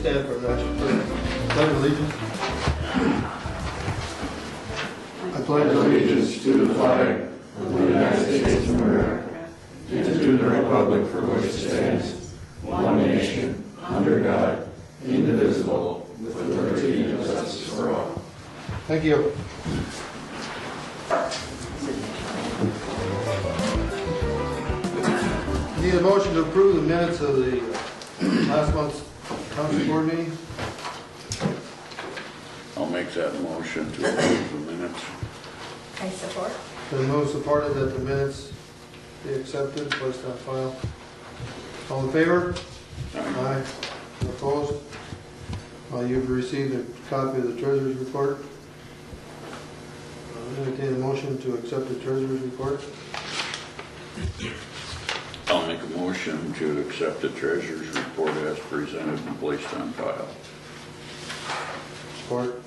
stand for national pledge of allegiance. I pledge allegiance to the flag of the United States of America and to the republic for which it stands, one nation, under God, indivisible, with liberty and justice for all. Thank you. Need a motion to approve the minutes of the last month's council board meeting? I'll make that motion to approve the minutes. I support. Been moved, supported that the minutes be accepted, placed on file. All in favor? Aye. Opposed? You've received a copy of the treasurer's report. Entertain a motion to accept the treasurer's report. I'll make a motion to accept the treasurer's report as presented and placed on file. Support.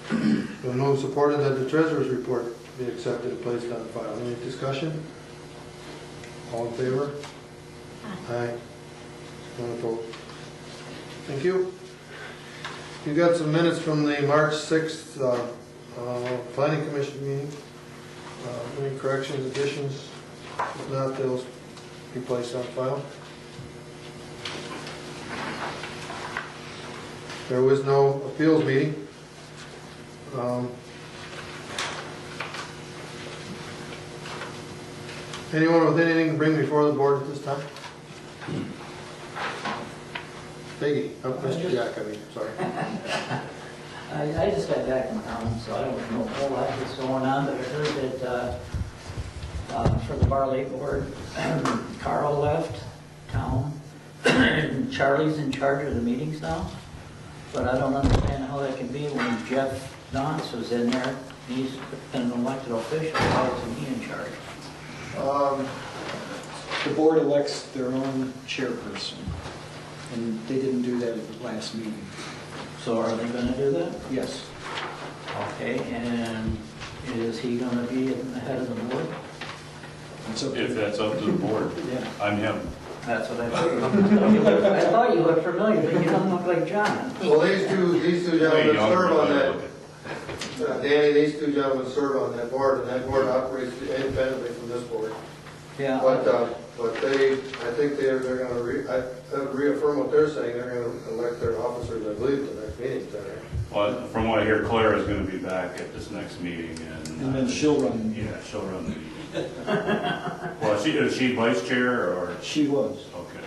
Been moved, supported that the treasurer's report be accepted and placed on file. Any discussion? All in favor? Aye. None opposed. Thank you. You got some minutes from the March 6th Planning Commission meeting. Any corrections, additions? If not, they'll be placed on file. There was no appeals meeting. Anyone with anything to bring before the board at this time? Peggy, Mr. Jack, I mean, sorry. I just got back from town, so I don't know a whole lot that's going on, but I heard that for the Bar Lake Board, Carl left town. Charlie's in charge of the meetings now, but I don't understand how that can be when Jeff Donce was in there. He's an elected official. Why isn't he in charge? The board elects their own chairperson, and they didn't do that at the last meeting. So are they going to do that? Yes. Okay, and is he going to be at the head of the board? If that's up to the board, Yeah. I'm him. That's what I figured. I thought you looked familiar, but you don't look like John. Well, these two gentlemen serve on that. Danny, these two gentlemen serve on that board, and that board operates independently from this board. Yeah. But they, I think they're going to reaffirm what they're saying. They're going to elect their officers, I believe, at the next meeting today. Well, from what I hear, Claire is going to be back at this next meeting, And then she'll run. Yeah, she'll run the meeting. Well, is she vice chair or? She was. Okay.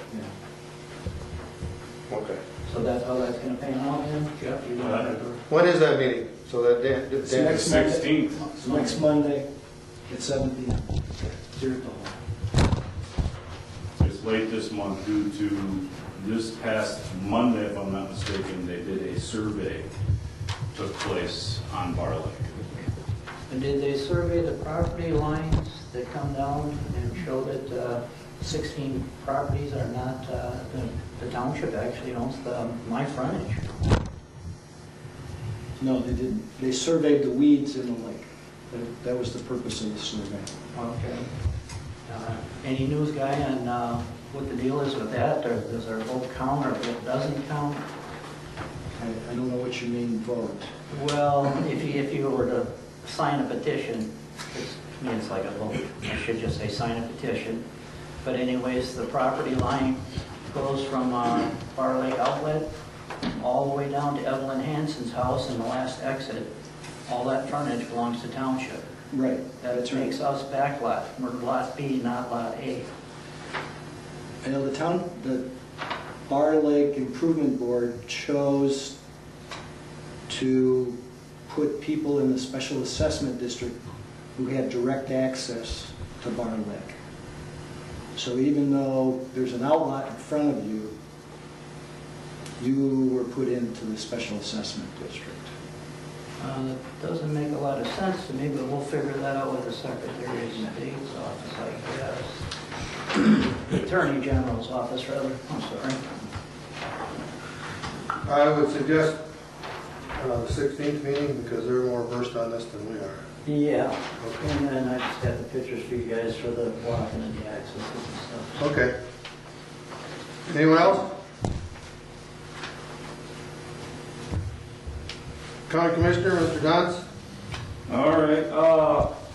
Yeah. Okay. So that's how that's going to pan out then? Jeff, you want to? When is that meeting? So that Dan, It's Dan next Monday. 16th. Next Monday at 7 p.m. Here at the hall. It's late this month due to this past Monday, if I'm not mistaken, they did a survey took place on Bar Lake. And did they survey the property lines that come down and show that 16 properties are not, the township actually owns my frontage? No, they didn't. They surveyed the weeds in the lake. That was the purpose of the survey. Okay. Any news guy on what the deal is with that, or does our vote count, or if it doesn't count? I don't know what you mean vote. Well, if you were to sign a petition, it's like a vote. I should just say sign a petition. But anyways, the property line goes from Bar Lake Outlet all the way down to Evelyn Hansen's house and the last exit. All that frontage belongs to township. Right. That makes us back lot. We're lot B, not lot A. I know the Bar Lake Improvement Board chose to put people in the special assessment district who had direct access to Bar Lake. So even though there's an outlot in front of you, you were put into the special assessment district. That doesn't make a lot of sense to me, but we'll figure that out with the Secretary of State's office, I guess. The Attorney General's office, rather. I'm sorry. I would suggest the 16th meeting because they're more versed on this than we are. Yeah. Okay. And then I just got the pictures for you guys for the walking and the access and stuff. Okay. Anyone else? County Commissioner, Mr. Gantz. All right,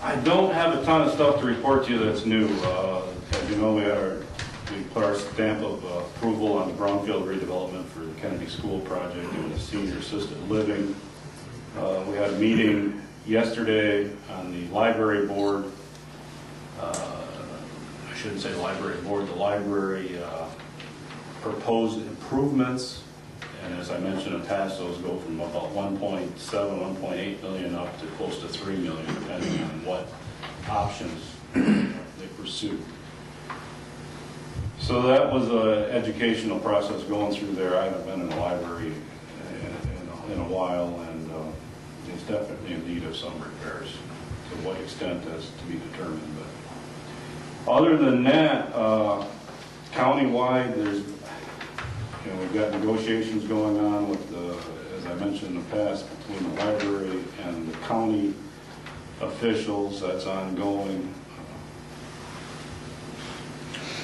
I don't have a ton of stuff to report to you that's new. As you know, we put our stamp of approval on the brownfield redevelopment for the Kennedy School project and the senior assisted living. We had a meeting yesterday on the library board. I shouldn't say library board, the library proposed improvements. And as I mentioned in the past, those go from about 1.7, 1.8 million up to close to 3 million, depending on what options they pursue. So that was an educational process going through there. I haven't been in the library in a while, and it's definitely in need of some repairs. To what extent is to be determined. But other than that, countywide, there's we've got negotiations going on with the, as I mentioned in the past, between the library and the county officials. That's ongoing.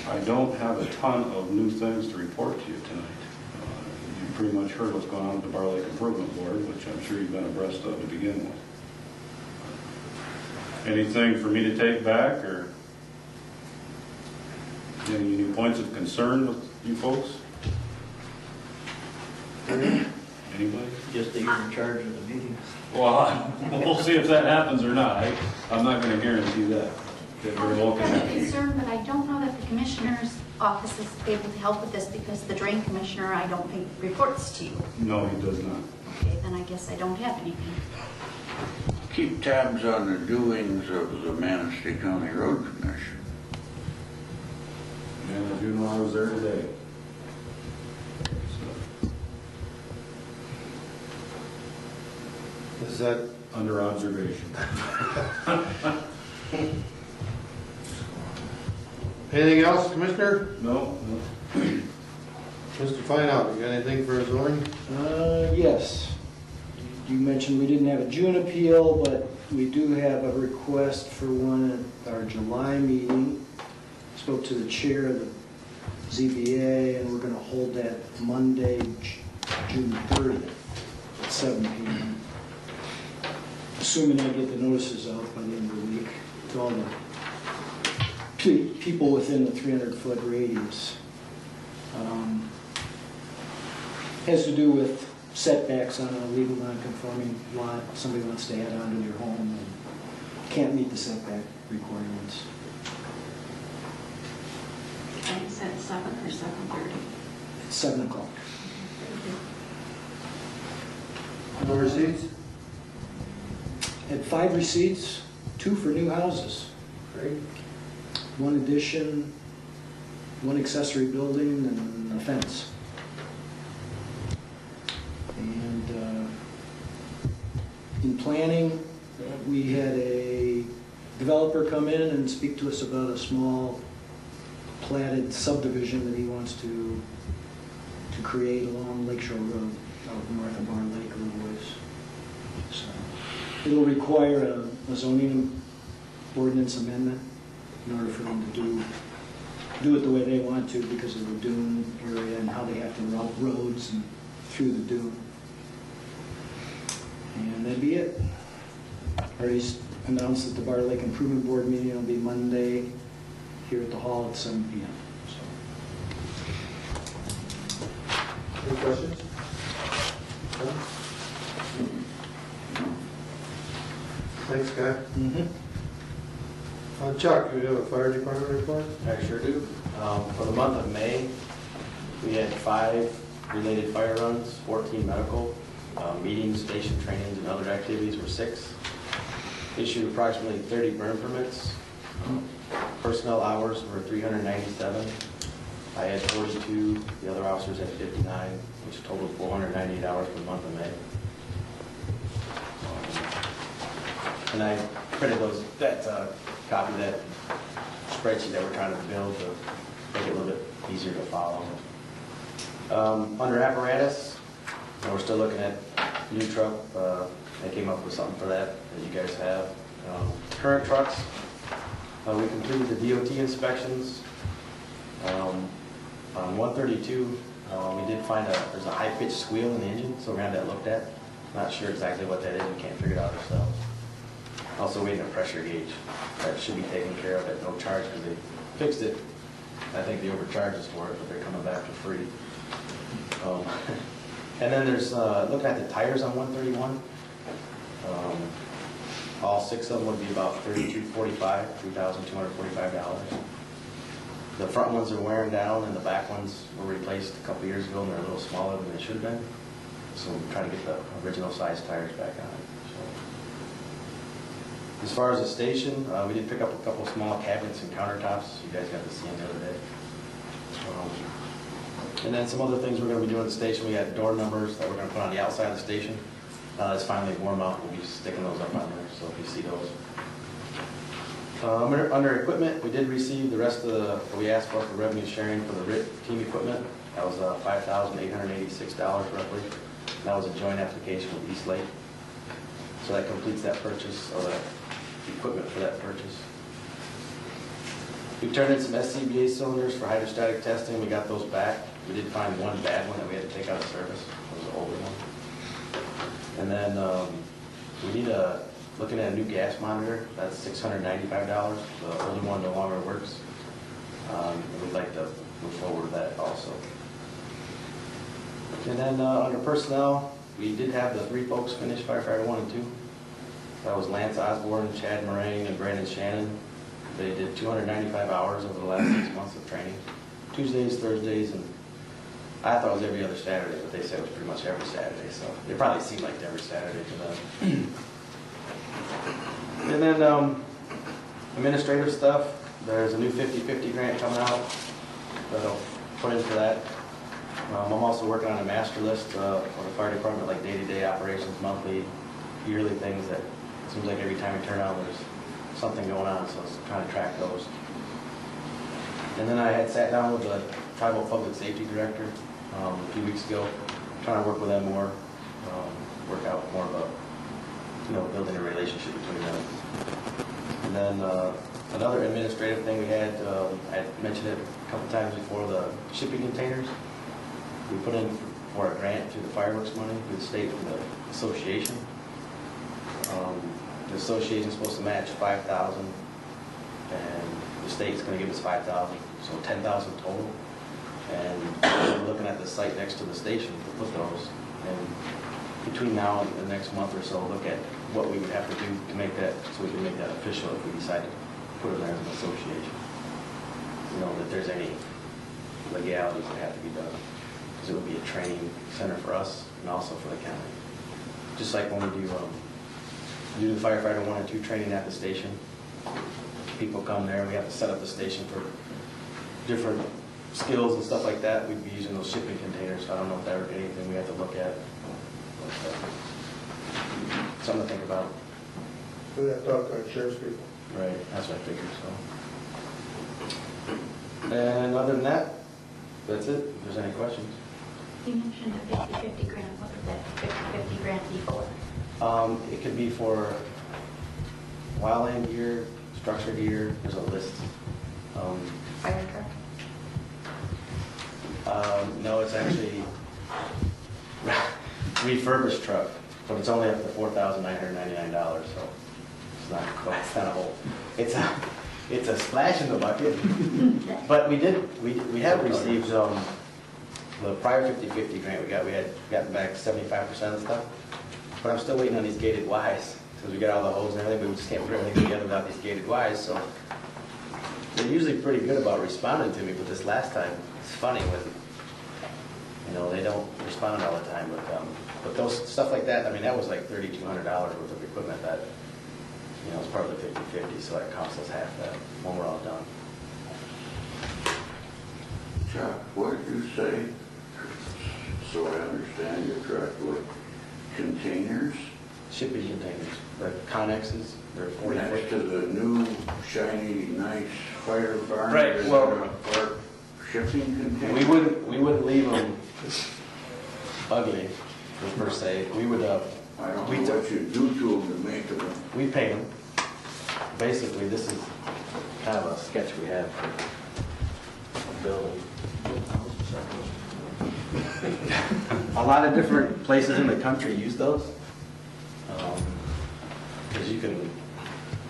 I don't have a ton of new things to report to you tonight. You pretty much heard what's going on with the Bar Lake Improvement Board, which I'm sure you've been abreast of to begin with. Anything for me to take back, or any new points of concern with you folks? Anybody? Just that you're in charge of the meeting. Well, we'll see if that happens or not. I'm not going to guarantee that. They're very well I have a connected. concern, but I don't know that the commissioner's office is able to help with this because the drain commissioner, I don't think, reports to you. No, he does not. Okay, then I guess I don't have anything. Keep tabs on the doings of the Mstee County Road Commission. And I do know I was there today. Is that, Under observation. anything else, Commissioner? No, Mr. Fineout, you got anything for zoning? Yes. You mentioned we didn't have a June appeal, but we do have a request for one at our July meeting. Spoke to the chair of the ZBA, and we're going to hold that Monday, June 30th at 7 p.m. Assuming I get the notices out by the end of the week to all the people within the 300-foot radius. Has to do with setbacks on a legal non-conforming lot. Somebody wants to add on to their home and can't meet the setback requirements. I said 7 or 7:30. It's 7 o'clock. No receipts? Had 5 receipts, 2 for new houses. Great. 1 addition, 1 accessory building, and a fence. And in planning, we had a developer come in and speak to us about a small platted subdivision that he wants to create along Lakeshore Road, out north of Bar Lake a little ways. So it'll require a zoning ordinance amendment in order for them to do it the way they want to because of the dune area and how they have to route roads and through the dune. And that'd be it. Already announced that the Bar Lake Improvement Board meeting will be Monday here at the hall at 7 p.m. So. Any questions? No? Thanks, Guy. Chuck, do you have a fire department report? I sure do. For the month of May, we had 5 related fire runs, 14 medical, meetings, station trainings, and other activities were 6. Issued approximately 30 burn permits. Personnel hours were 397. I had 42, the other officers had 59, which totaled 498 hours for the month of May. And I printed that copy of that spreadsheet that we're trying to build to make it a little bit easier to follow. Under apparatus, we're still looking at new truck. I came up with something for that you guys have. Current trucks, we completed the DOT inspections. On 132, we did find there's a high-pitched squeal in the engine, so we're going to have that looked at. Not sure exactly what that is, we can't figure it out ourselves. Also waiting a pressure gauge. That should be taken care of at no charge because they fixed it. I think they overcharged us for it, but they're coming back for free. And then there's, looking at the tires on 131, all 6 of them would be about $3,245. The front ones are wearing down and the back ones were replaced a couple years ago and they're a little smaller than they should have been. So we're trying to get the original size tires back on it. So. As far as the station, we did pick up a couple small cabinets and countertops. You guys got to see them the other day. And then some other things we're going to be doing at the station. We got door numbers that we're going to put on the outside of the station. It's finally warm out. We'll be sticking those up on there, so if you see those. Under equipment, we did receive the rest of what we asked for revenue sharing for the RIT team equipment. That was $5,886 roughly. That was a joint application with East Lake. So that completes that purchase, or the equipment for that purchase. We turned in some SCBA cylinders for hydrostatic testing. We got those back. We did find one bad one that we had to take out of service. It was an older one. And then we need looking at a new gas monitor. That's $695. The older one no longer works. We'd like to move forward with that also. And then under personnel, we did have the 3 folks finish firefighter 1 and 2. That was Lance Osborne, Chad Moraine, and Brandon Shannon. They did 295 hours over the last 6 months of training. Tuesdays, Thursdays, and I thought it was every other Saturday, but they said it was pretty much every Saturday, so it probably seemed like every Saturday to them. And then administrative stuff, there's a new 50/50 grant coming out that I'll put in for that. I'm also working on a master list for the fire department, like day-to-day operations, monthly, yearly things that it seems like every time we turn out there's something going on, so I was trying to track those. And then I had sat down with the tribal public safety director a few weeks ago, trying to work with them more, work out more about, building a relationship between them. And then another administrative thing we had, I mentioned it a couple times before, the shipping containers. We put in for a grant through the fireworks money through the state and the association. The association is supposed to match $5,000, and the state's going to give us $5,000, so $10,000 total. And we're looking at the site next to the station to put those. And between now and the next month or so, look at what we would have to do to make that, so we can make that official if we decide to put it there as an association. That there's any legalities that have to be done. Because it would be a training center for us and also for the county. Just like when we do the firefighter 1 and 2 training at the station. People come there, we have to set up the station for different skills and stuff like that. We'd be using those shipping containers, so I don't know if that would be anything we have to look at. Something to think about. We have to talk to our sheriff's people. Right, that's what I figured, so. And other than that, that's it. If there's any questions. You mentioned a 50/50 grant. What would that 50/50 grant be for? It could be for wildland gear, structure gear. There's a list. Fire truck? No, it's actually refurbished truck, but it's only up to $4,999. So it's not a whole. It's a splash in the bucket. But we have received the prior 50/50 grant we had gotten back 75% of stuff. But I'm still waiting on these gated Ys, because we got all the hose and everything, but we just can't put everything together without these gated Ys, so they're usually pretty good about responding to me, but this last time, it's funny when, they don't respond all the time, but those, stuff like that, that was like $3,200 worth of equipment that, it's part of the 50/50, so that costs us half that when we're all done. Chuck, what did you say? So I understand you correctly. Containers? Shipping containers, the Connexes, they're 40 Next foot. to the new, shiny, nice fire barn? Right, is well- there a fire shipping container? We wouldn't leave them ugly, per se. We would, I don't know what you do to them to make them. we paint them. Basically, this is kind of a sketch we have for a building. A lot of different places in the country use those. Because you can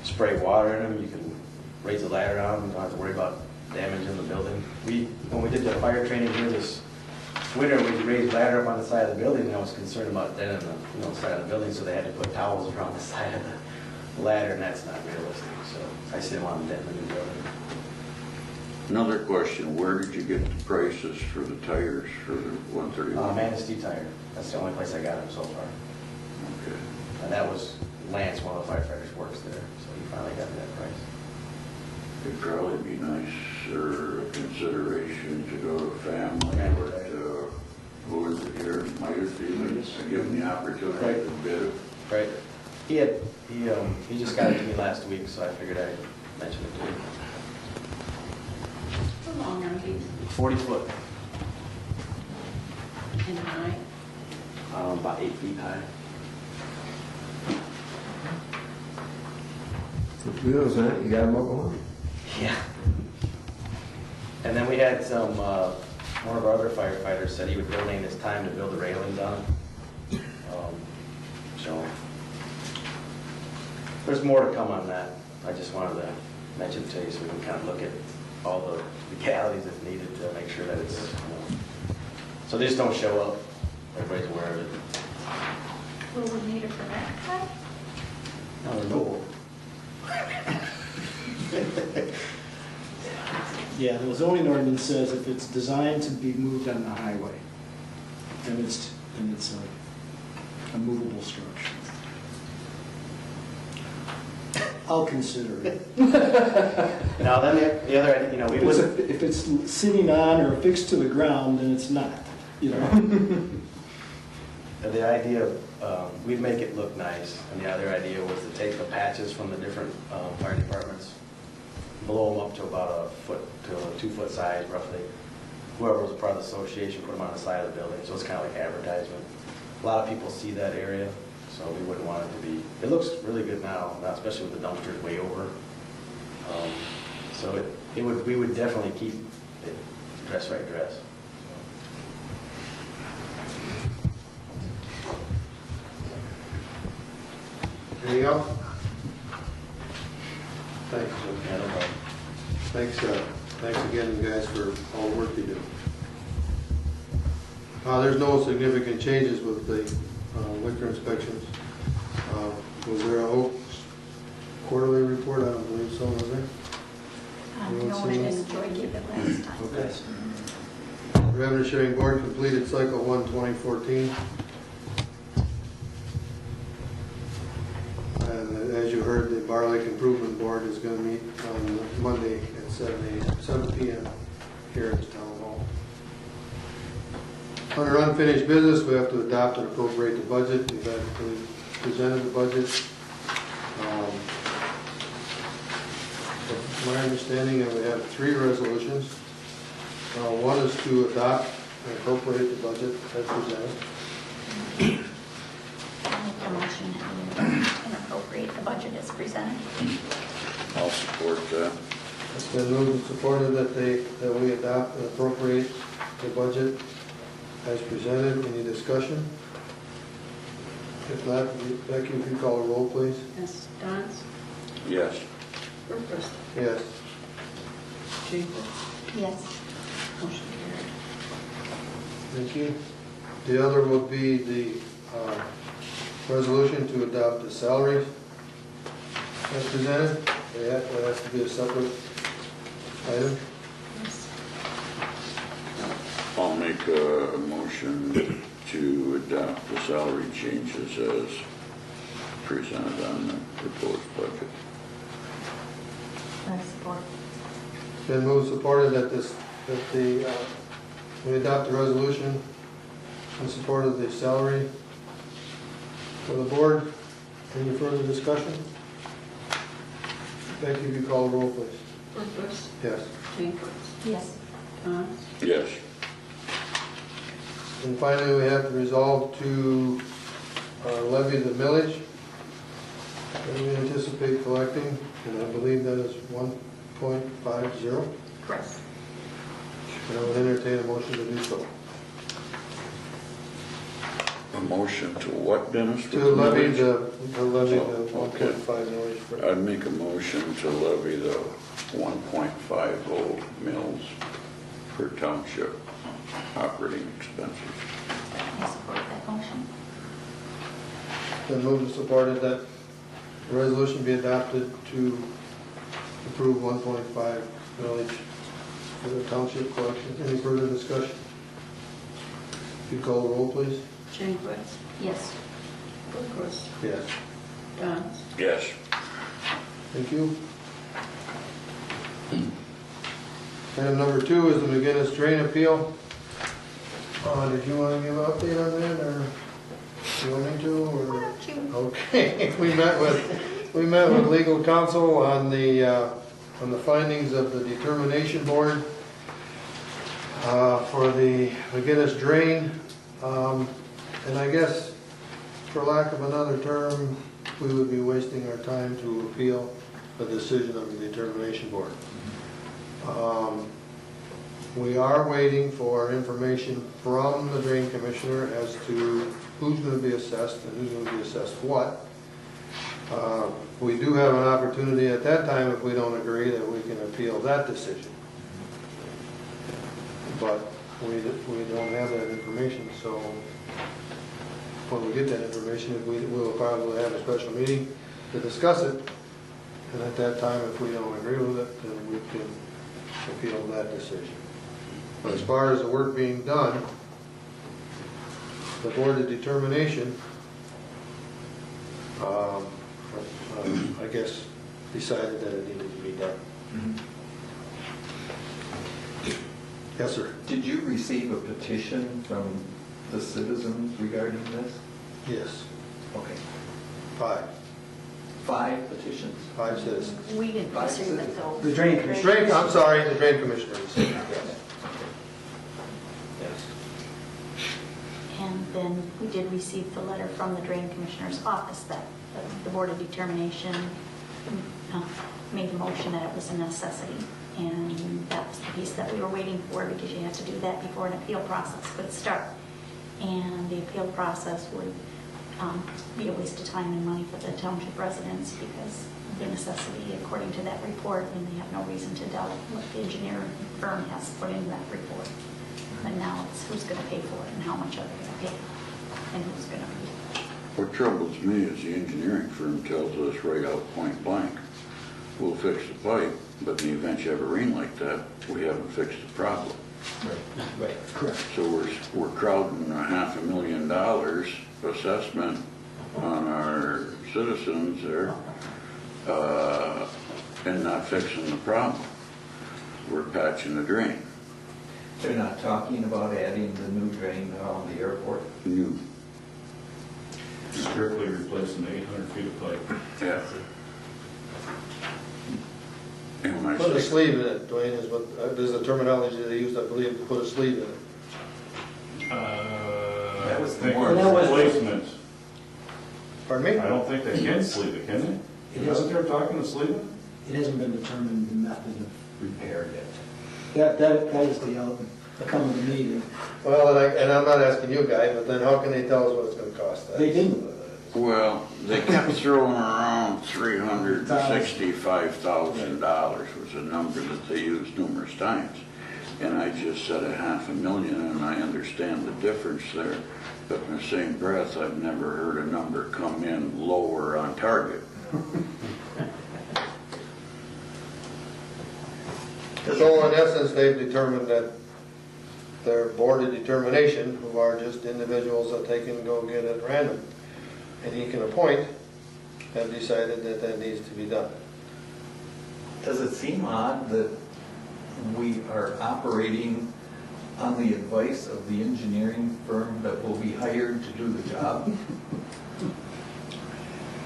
spray water in them, you can raise the ladder on them, you don't have to worry about damaging the building. When we did the fire training here this winter, we raised ladder up on the side of the building, and I was concerned about dead in the side of the building, so they had to put towels around the side of the ladder, and that's not realistic, so I just didn't want them dead in the new building. Another question, where did you get the prices for the tires for the 131? Mstee Tire, that's the only place I got them so far. Okay. And that was Lance, one of the firefighters works there, so he finally got me that price. It'd probably be nice or a consideration to go to family or to, who is it here, Myers, give them the opportunity to bid. Right. He just got it to me last week, so I figured I'd mention it to him. How long are these 40 foot, and high? about 8 feet high. Wheels, huh? You got them up on? Yeah. And then we had some, one of our other firefighters said he would donate his time to build the railings on it. So, there's more to come on that. I just wanted to mention to you so we can kind of look at all the legalities if needed to make sure that it's, so they just don't show up. Everybody's aware of it. Will we need a permit for that? No. Yeah, the zoning ordinance says if it's designed to be moved on the highway, then it's a movable structure. I'll consider it. Now, then the other, we would. If it's sitting on or affixed to the ground, then it's not, The idea, we'd make it look nice, and the other idea was to take the patches from the different fire departments, blow them up to about a foot to a 2 foot size roughly. Whoever was a part of the association put them on the side of the building, so it's kind of like advertisement. A lot of people see that area, so we wouldn't want it to be. It looks really good now, especially with the dumpsters way over. So we would definitely keep it dress right dress. Anything else? Thanks. Yeah, no problem. Thanks again, you guys, for all the work you do. There's no significant changes with the liquor inspections. Was there a quarterly report? I don't believe so, was there? No, I just enjoyed it last time. Okay. Revenue sharing board completed cycle 1 2014. And as you heard, the Bar Lake Improvement Board is going to meet on Monday at 7 p.m. here at the Town Hall. Under unfinished business, we have to adopt and appropriate the budget. We've actually presented the budget. From my understanding, that we have 3 resolutions. One is to adopt and appropriate the budget as presented. I'll make a motion and appropriate the budget as presented. I'll support that. It's been moved and supported that we adopt and appropriate the budget as presented. Any discussion? If not, Becky, if you call a roll, please. Ms. Dons? Yes. Burgess? Yes. Jacobs? Yes. Motion carried. Thank you. The other will be the resolution to adopt the salaries as presented. That has to be a separate item. Yes. I'll make a motion to adopt the salary changes as presented on the proposed budget. I support. It's been moved and supported that we adopt the resolution in support of the salary for the board. Any further discussion? Becky, if you call the roll, please. Burgess? Yes. Jacobs? Yes. Dons? Yes. And finally, we have to resolve to levy the millage that we anticipate collecting, and I believe that is 1.50. Correct. And I would entertain a motion to do so. motion to what, Dennis? To levy the Oh, okay. 1.5 millage for. I'd make a motion to levy the 1.50 mills for township operating expenses. I support that motion. Then moved and supported that the resolution be adopted to approve 1.5 millage for the township collection. Any further discussion? If you call the roll, please. Janequist, Yes. Brookos, Yes. Johns, Yes. Thank you. Item number 2 is the McGinnis drain appeal. Did you want to give an update on that, or you want me to, Why or? don't you? Okay, we met with legal counsel on the findings of the determination board for the McGinnis drain. And I guess, for lack of another term, we would be wasting our time to appeal the decision of the determination board. We are waiting for information from the drain commissioner as to who's going to be assessed and who's going to be assessed what. We do have an opportunity at that time, if we don't agree, that we can appeal that decision. But we don't have that information, so when we get that information, we'll probably have a special meeting to discuss it. And at that time, if we don't agree with it, then we can appeal that decision. But as far as the work being done, the board of determination, I guess, decided that it needed to be done. Yes, sir. Did you receive a petition from the citizens regarding this? Yes. Okay. 5 petitions? citizens. We didn't receive it though. The drain commissioner. Drain, I'm sorry, the drain commissioner. Yes. And then we did receive the letter from the drain commissioner's office that the board of determination made the motion that it was a necessity. And that was the piece that we were waiting for, because you have to do that before an appeal process could start. And the appeal process would be a waste of time and money for the township residents, because the necessity, according to that report, and they have no reason to doubt what the engineering firm has put in that report. But now it's who's going to pay for it and how much are they going to pay and who's going to pay. What troubles me is the engineering firm tells us right out point blank, we'll fix the pipe, but in the event you have a rain like that, we haven't fixed the problem. Right, correct. So we're crowding $500,000 assessment on our citizens there, and not fixing the problem. We're patching the drain. They're not talking about adding the new drain around the airport? New. Strictly replacing the 800 feet of pipe. Yeah. And when I Put a say, sleeve in it, Dwayne, is what, there's a terminology they used, I believe, to put a sleeve in it. That was the I think more- That was- replacement. Pardon me? I don't think they can sleeve it, can they? Wasn't there talking to sleeve it? It hasn't been determined the method of Repair yet. that is the come of the meeting. Well, and I'm not asking you, guy, but then how can they tell us what it's going to cost? They didn't. well, they kept throwing around $365,000 was a number that they used numerous times. And I just said $500,000, and I understand the difference there. But in the same breath, I've never heard a number come in lower on target. So in essence, they've determined that their board of determination, who are just individuals that they can go get at random, and he can appoint, have decided that that needs to be done. Does it seem odd that we are operating on the advice of the engineering firm that will be hired to do the job?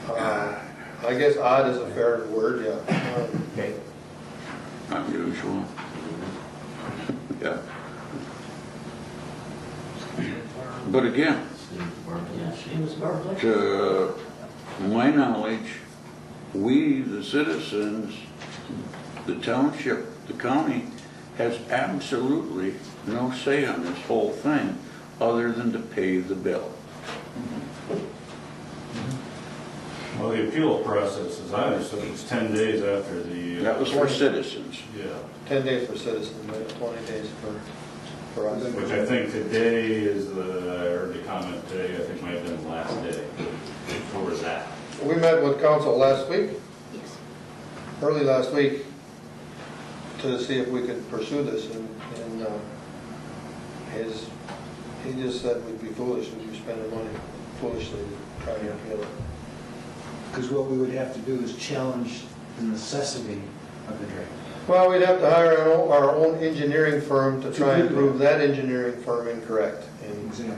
I guess odd is a fair word, yeah. Okay. Unusual. Yeah. But again, Yeah, she was Bartlett. to my knowledge, we, the citizens, the township, the county, has absolutely no say on this whole thing other than to pay the bill. Well, the appeal process, as I understood, it was 10 days after the... That was for citizens. Yeah, 10 days for citizens, but 20 days for us. which I think today is I heard the comment today, I think might have been the last day for that. We met with council last week, Yes. early last week, to see if we could pursue this, and he just said we'd be foolish if we spend the money foolishly to try to appeal it. Because what we would have to do is challenge the necessity of the drain. Well, we'd have to hire our own engineering firm to try and do prove that engineering firm incorrect. And Exactly.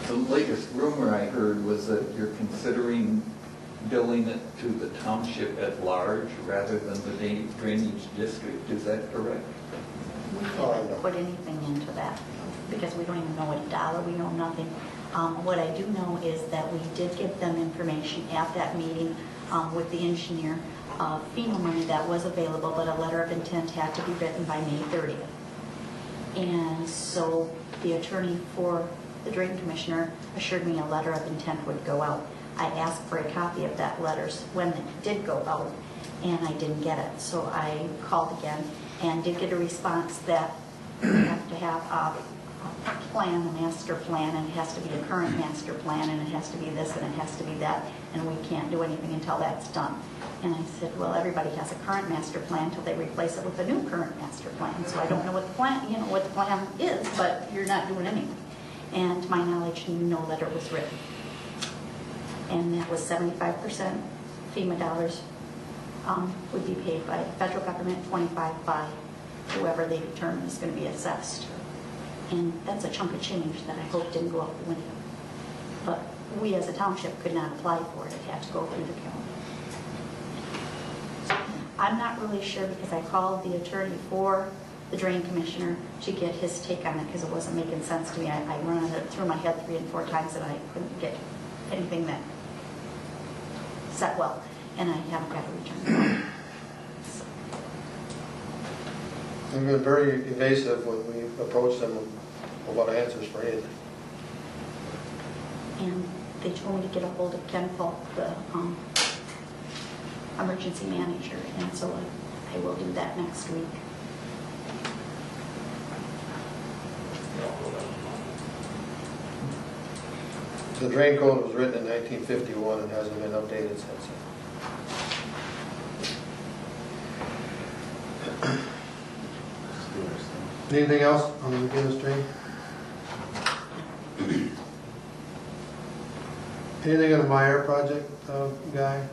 The latest rumor I heard was that you're considering billing it to the township at large rather than the drainage district. Is that correct? We Oh, I haven't know. put anything into that because we don't even know a dollar, we know nothing. What I do know is that we did give them information at that meeting with the engineer, FEMA money that was available, but a letter of intent had to be written by May 30th. And so the attorney for the drain commissioner assured me a letter of intent would go out. I asked for a copy of that letter when it did go out, and I didn't get it. So I called again and did get a response that we have to have a plan, a master plan, and it has to be a current master plan, and it has to be this, and it has to be that, and we can't do anything until that's done. And I said, well, everybody has a current master plan until they replace it with a new current master plan. So I don't know what the plan, what the plan is, but you're not doing anything. And to my knowledge, no letter was written. And that was 75% FEMA dollars would be paid by the federal government, 25 by whoever they determine is going to be assessed. And that's a chunk of change that I hope didn't go out the window. But we as a township could not apply for it. It had to go through the county. I'm not really sure because I called the attorney for the drain commissioner to get his take on it because it wasn't making sense to me. I ran it through my head 3 and 4 times and I couldn't get anything that set well. And I haven't got a return. So. we've been very evasive when we approach them about answers for anything. And they told me to get a hold of Ken Falk, the emergency manager, and so I will do that next week. The drain code was written in 1951 and hasn't been updated since then. Anything else on the McGinnis drain? Anything on the Meyer project, Guy,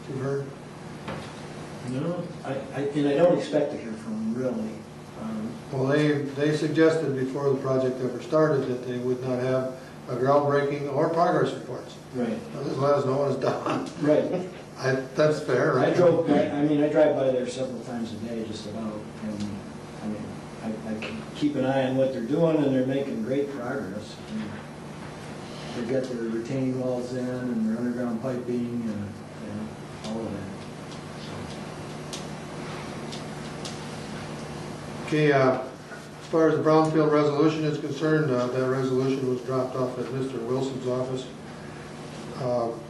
you've heard? No, and I don't expect to hear from them, really. Well, they suggested before the project ever started that they would not have a groundbreaking or progress reports. Right. Just let us know when it's done. Right. That's fair, right? I drive by there several times a day, just about, and I keep an eye on what they're doing, and they're making great progress. They've got their retaining walls in, and their underground piping, and all of that. Okay, as far as the Brownfield resolution is concerned, that resolution was dropped off at Mr. Wilson's office.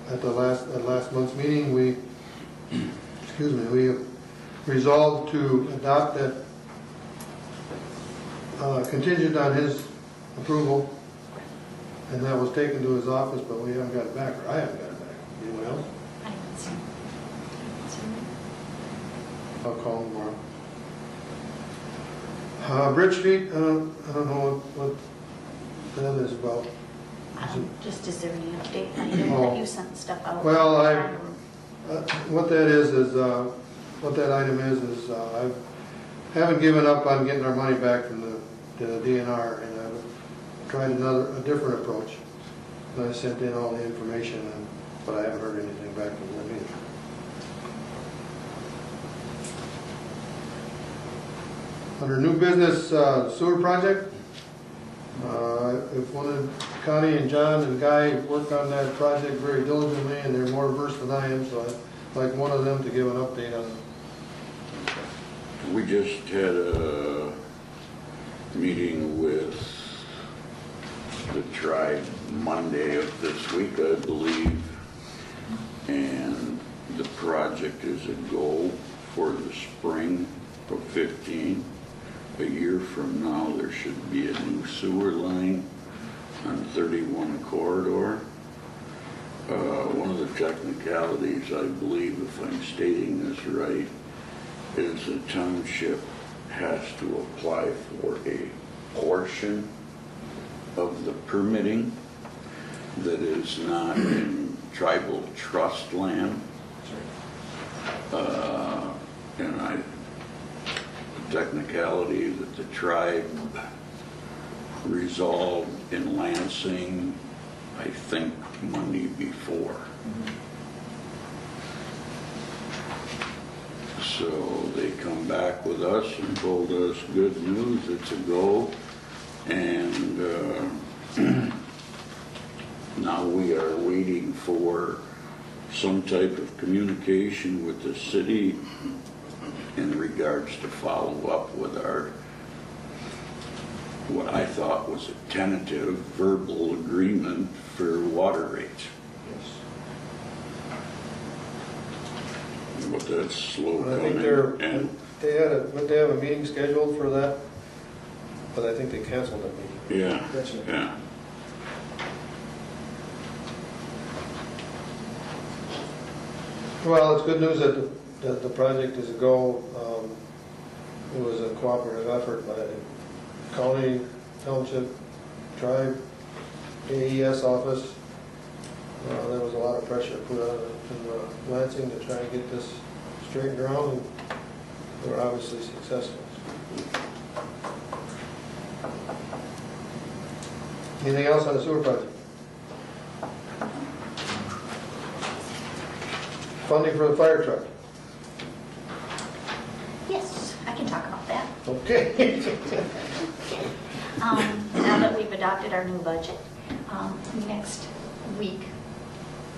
At last month's meeting, we resolved to adopt that contingent on his approval, and that was taken to his office, but we haven't got it back, or I haven't got it back. Anyone else? I haven't seen it. I'll call him tomorrow. Bridge Street, I don't know what that is about. Just is there any update? I know that you sent stuff out. Well, what that is what that item is I haven't given up on getting our money back from the DNR, and I've tried a different approach. And I sent in all the information, but I haven't heard anything back from them either. Under new business, sewer project. If one of Connie and John and Guy work on that project very diligently, and they're more versed than I am, so I'd like one of them to give an update on it. We just had a meeting with tribe Monday of this week, I believe. And the project is a goal for the spring of 15. A year from now, there should be a new sewer line on 31 corridor. One of the technicalities, I believe, if I'm stating this right, is the township has to apply for a portion of the permitting that is not in tribal trust land. And the technicality that the tribe resolved in Lansing, I think Monday before. So they come back with us and told us, good news, it's a go. And now we are waiting for some type of communication with the city in regards to follow up with our, what I thought was a tentative verbal agreement for water rates. But that's slow I think coming. And they have a meeting scheduled for that, but I think they canceled that meeting. yeah, That's right. yeah. Well, it's good news that the project is a go. It was a cooperative effort by the county, township, tribe, AES office. There was a lot of pressure put on in Lansing to try and get this straightened around, and they were obviously successful. Anything else on the sewer project? Funding for the fire truck. Yes, I can talk about that. Okay. Now that we've adopted our new budget, next week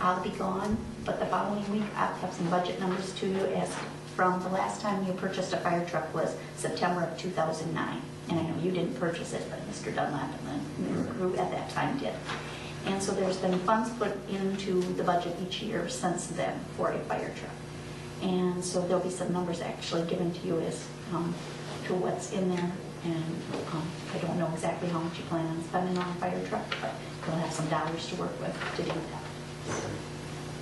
I'll be gone, but the following week I'll have some budget numbers to you as from the last time you purchased a fire truck was September of 2009. And I know you didn't purchase it, but Mr. Dunlap and the crew at that time did. And so there's been funds put into the budget each year since then for a fire truck. And so there'll be some numbers actually given to you as to what's in there. And I don't know exactly how much you plan on spending on a fire truck, but you'll have some dollars to work with to do that.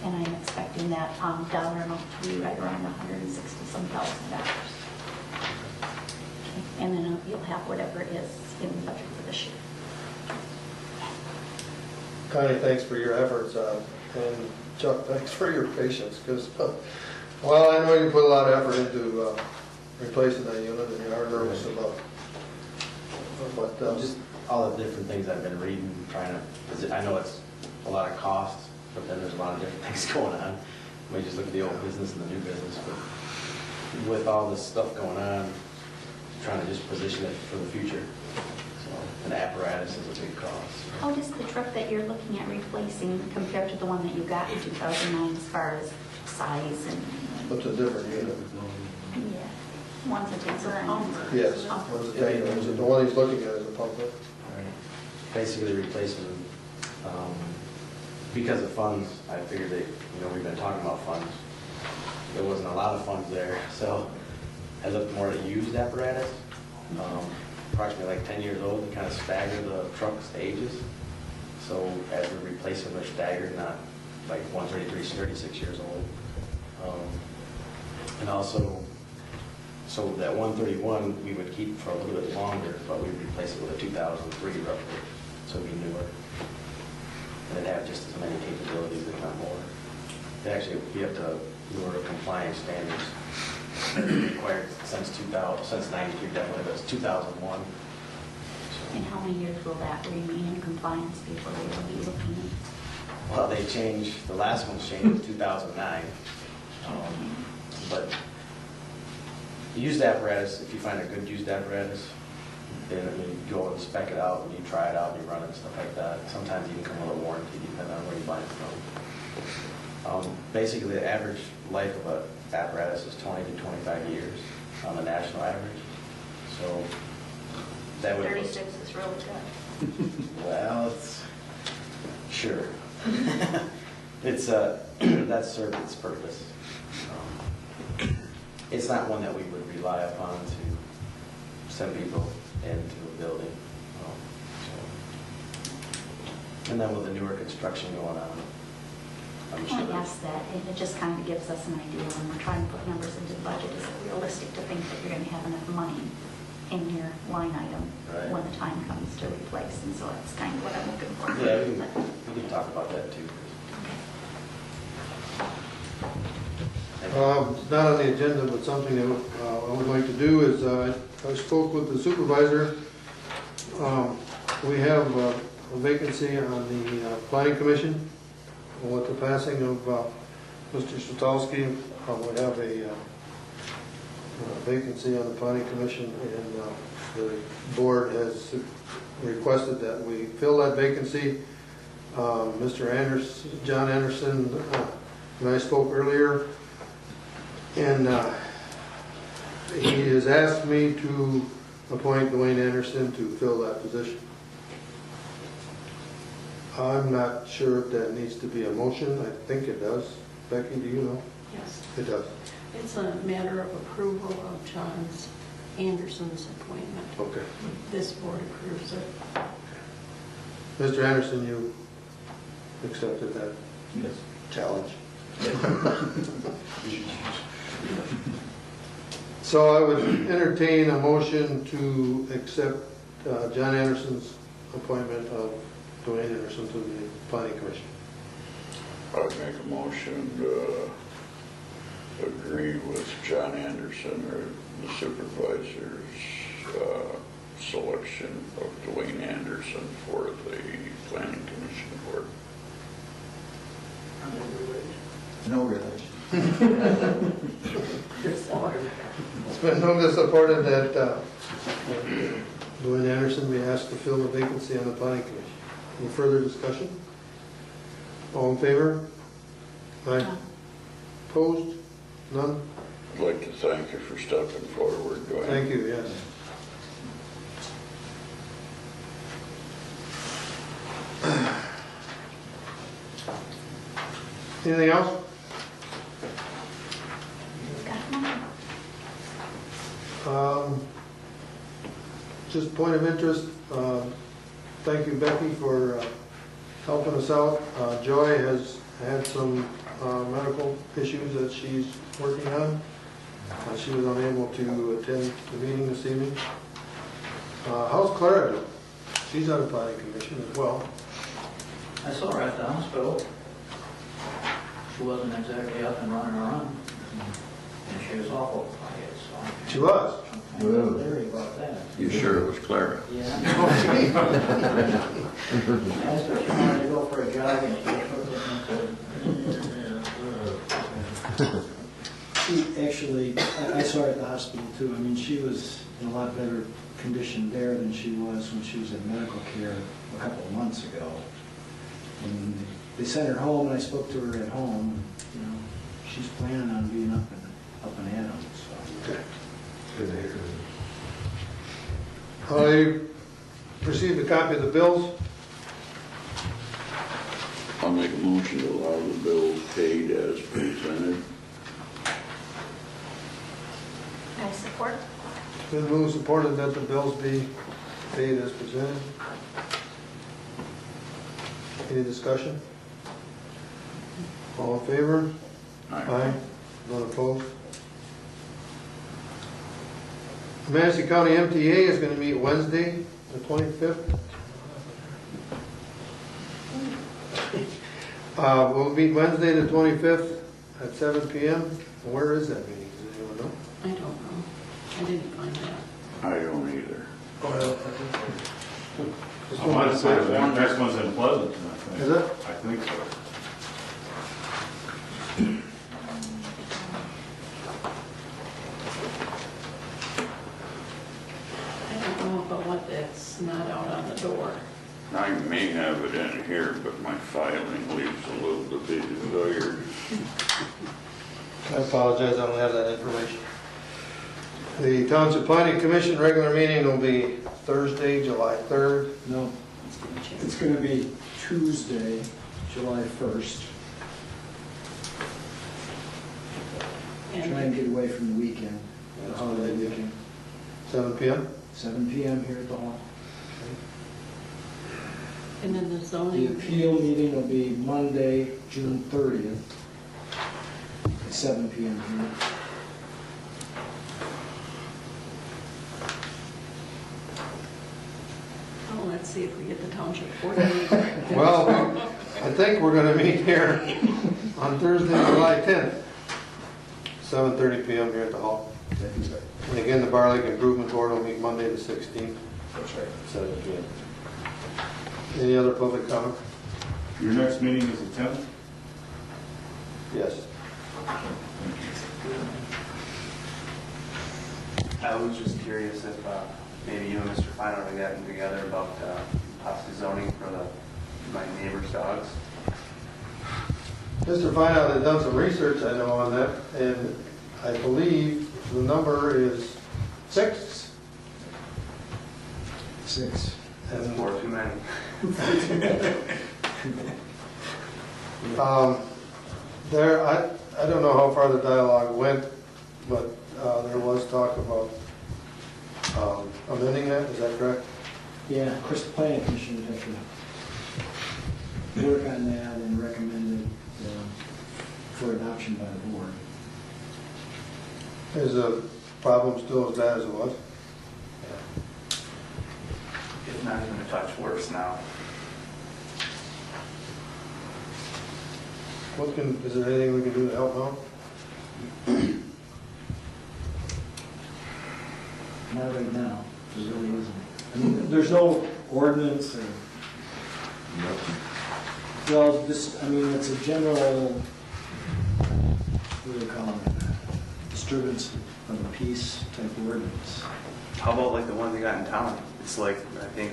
And I'm expecting that dollar amount to be right around $160-some thousand. Okay. And then you'll have whatever it is in the budget for this year. Connie, thanks for your efforts, and Chuck, thanks for your patience, because, well, I know you put a lot of effort into replacing that unit, and you are nervous about, but Just all the different things I've been reading, trying to, because I know it's a lot of costs, but then there's a lot of different things going on. We just look at the old business and the new business, but with all this stuff going on, trying to just position it for the future. So, an apparatus is a big cost. How does the truck that you're looking at replacing compare to the one that you got in 2009 as far as size and? it's a different unit. Yeah. One's a tanker and. Yes, one's a tanker. The one he's looking at is a pump. Basically replacing, because of funds, I figured that, we've been talking about funds. There wasn't a lot of funds there, so I looked more at used apparatus. Approximately like 10 years old, and kind of stagger the truck's ages. So as we're replacing, they're staggered, not like 133, 36 years old. And also, so that 131 we would keep for a little bit longer, but we'd replace it with a 2003 roughly, so it'd be newer. And it'd have just as many capabilities, if not more. It actually be up to newer compliance standards. Required since 2000, since 93 definitely, but it's 2001. And how many years will that remain in compliance before they will be looking at? Well, they changed, the last one's changed in 2009. But used apparatus, if you find a good used apparatus, then you go and spec it out, and you try it out, and you run it and stuff like that. Sometimes you can come with a warranty, depending on where you buy it from. Basically, the average life of an apparatus is 20 to 25 years on the national average. So that would... 36 is really good. Well, it's Sure. It's, that served its purpose. It's not one that we would rely upon to send people into a building. So. And then with the newer construction going on, I'm sure I that. ask that, and it just kind of gives us an idea when we're trying to put numbers into the budget, is it realistic to think that you're going to have enough money in your line item Right. when the time comes to replace, and so that's kind of what I'm looking for. Yeah, we can talk about that too. It's not on the agenda, but something that I would like to do is, I spoke with the supervisor. We have a vacancy on the planning commission. With the passing of Mr. Stotowski, we have a vacancy on the planning commission, and the board has requested that we fill that vacancy. Mr. Anderson, John Anderson, and I spoke earlier, and he has asked me to appoint Dwayne Anderson to fill that position. I'm not sure if that needs to be a motion. I think it does. Becky, do you know? Yes. It does. It's a matter of approval of John Anderson's appointment. Okay. This board approves it. Mr. Anderson, you accepted that Yes. challenge. So I would entertain a motion to accept John Anderson's appointment of Dwayne Anderson to the planning commission. I'd make a motion to agree with John Anderson or the supervisor's selection of Dwayne Anderson for the planning commission board. No relation. It's been moved and supported that Dwayne Anderson be asked to fill the vacancy on the planning commission. Any further discussion? All in favor? Aye. Opposed? None? I'd like to thank you for stepping forward, Dwayne. Thank you, yes. Anything else? Just point of interest, thank you, Becky, for helping us out. Joy has had some medical issues that she's working on. She was unable to attend the meeting this evening. How's Clara doing? She's on the planning commission as well. I saw her at the hospital. She wasn't exactly up and running around. And she was awful quiet, so. She was. I'm leery about that. You sure it was Clara? Yeah. I asked her if she wanted to go for a jog, and she was She actually, I saw her at the hospital too. I mean, she was in a lot better condition there than she was when she was in medical care a couple of months ago. And they sent her home, and I spoke to her at home. You know, she's planning on being up and at 'em, so. Okay. I received a copy of the bills. I'll make a motion to allow the bills paid as presented. I support. It's been moved and supported that the bills be paid as presented. Any discussion? All in favor? Aye. None opposed? Madison County MTA is going to meet Wednesday, the 25th. We'll meet Wednesday, the 25th at 7 p.m. Where is that meeting? Does anyone know? I don't know. I didn't find out. I don't either. Next one's in Pleasant, I think. Is it? I think so. I don't know about what that's not out on the door. I may have it in here, but my filing leaves a little to be desired. I apologize, I don't have that information. The Township Planning Commission regular meeting will be Thursday, July 3rd. No, It's going to be Tuesday, July 1st. Try and get away from the weekend, the holiday weekend. 7 p.m.? 7 p.m. here at the hall. And then the The zoning. appeal meeting will be Monday, June 30th, at 7 p.m. here. Oh, let's see if we get the township coordinator. Well, I think we're gonna meet here on Thursday, July 10th, 7:30 p.m. here at the hall. And again, the Bar Lake Improvement Board will meet Monday the 16th. That's right. 7 p.m. Any other public comment? Your next meeting is the 10th? Yes. I was just curious if maybe you and Mr. Finer had gotten together about possibly zoning for my neighbor's dogs. Mr. Fineout had done some research, I know, on that, and I believe the number is 6. 6. That's And 4 too many. There, I don't know how far the dialogue went, but there was talk about amending that, is that correct? Yeah, of course, the planning commission would have to work on that and recommend it for adoption by the board. Is the problem still as bad as it was? If not even a touch worse now. Is there anything we can do to help out? Not right now, there really isn't. I mean, there's no ordinance or... Well, this, I mean, it's a general, what do they call it? Disturbance of the peace type ordinance. How about like the one they got in town? It's like, I think,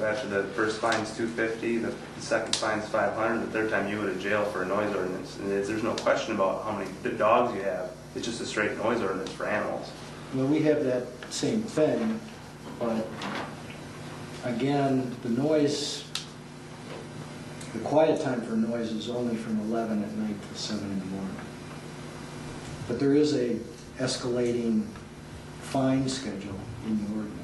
after the first fine's $250, the second fine's $500, the third time you go to jail for a noise ordinance. And there's no question about how many dogs you have. It's just a straight noise ordinance for animals. Well, we have that same thing, but again, the noise, the quiet time for noise is only from 11 at night to 7 in the morning. But there is a escalating fine schedule in the ordinance.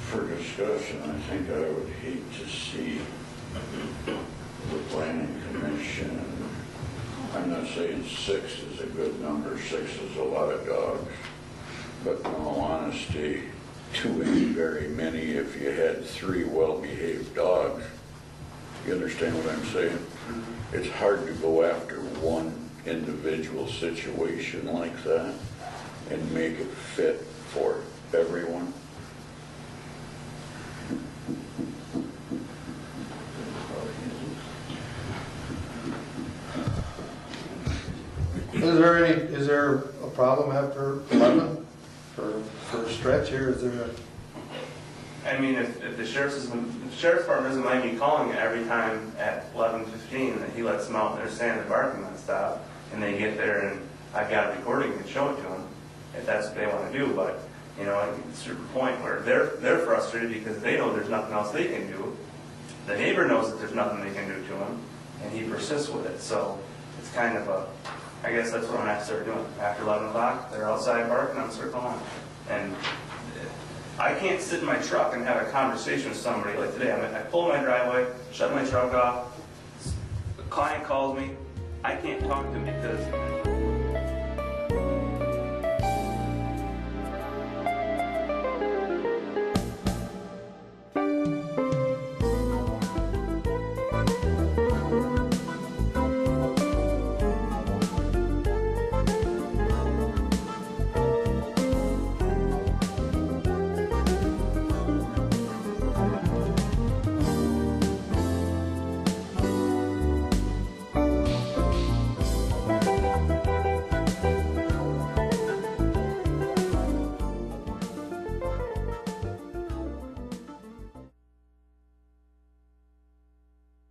For discussion, I think I would hate to see the planning commission, I'm not saying 6 is a good number, 6 is a lot of dogs, but in all honesty, 2 ain't very many if you had 3 well-behaved dogs. You understand what I'm saying? It's hard to go after one individual situation like that and make it fit for everyone. Is there a problem after 11 for a stretch here? Is there a... I mean, if the sheriff's department doesn't mind me calling it every time at 11:15, that he lets them out and they're standing there barking nonstop, and they get there and I've got a recording and show it to them, if that's what they want to do. But you know, at a certain point where they're frustrated because they know there's nothing else they can do. The neighbor knows that there's nothing they can do to him, and he persists with it. So it's kind of a, I guess that's what I'm going to have to start doing. After 11 o'clock, they're outside barking, I'm going to start calling. And I can't sit in my truck and have a conversation with somebody like today. I pull my driveway, shut my truck off, the client calls me, I can't talk to him because